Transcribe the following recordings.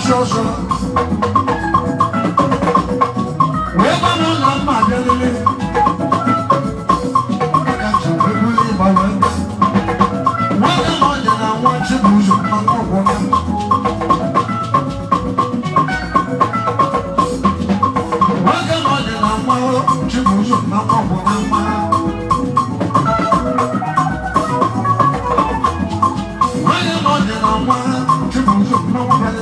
Shosha. We're gonna love my baby. I got to believe my way. Welcome on, and I want you to lose my woman. Welcome on, and I want you to lose my woman. Welcome on, and I want you to lose my woman.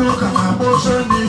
Look at my motion,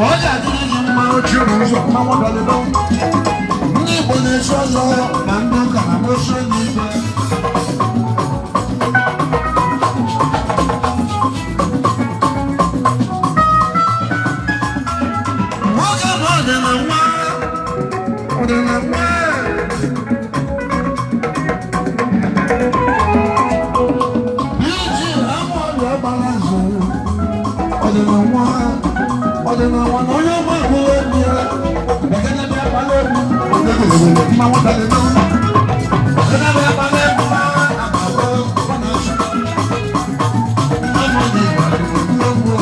Olha de mal tiroso, uma validão. Nem bonechoso, mandou cara moçonita. Moga moda na uma, moda na uma. Biji amor é balanço, moda na uma. Ọdún àwọn ọ̀nà máa ń wọlé ní ẹ̀ gẹ́gẹ́ bí apalẹ̀ mi. Ọdún máa wọ́n dalẹ̀ náà. Gẹ́gẹ́ bí apalẹ̀ mi máa àbàwọ̀ fọ́nà ṣù. Ọmọdé ìbàdàn ló ń wọ.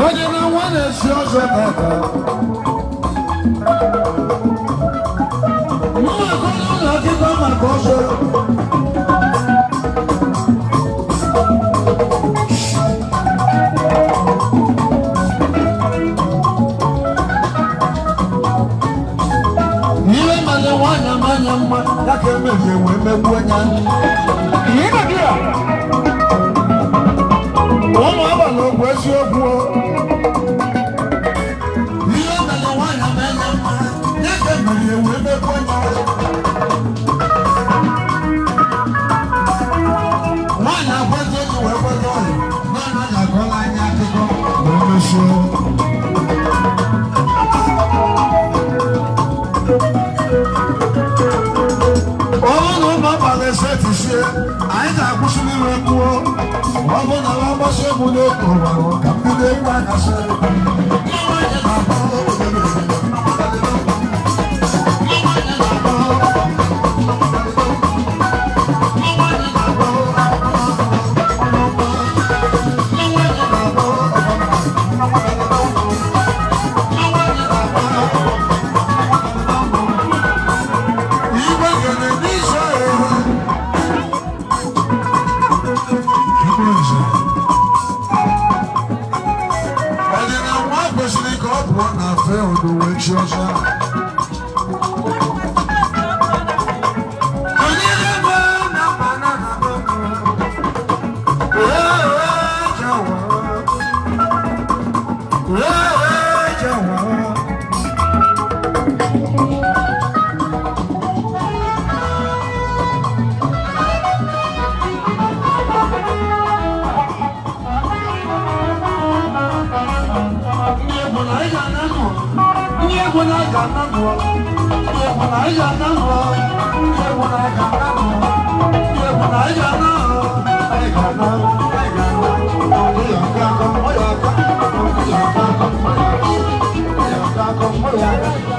Ọdún náà wọ́n lè ṣe ọ̀ṣọ́ kàkà. Ainda a custo de recuo, vamos na lama, chego no corvo, campo de guarda-se. Yeah.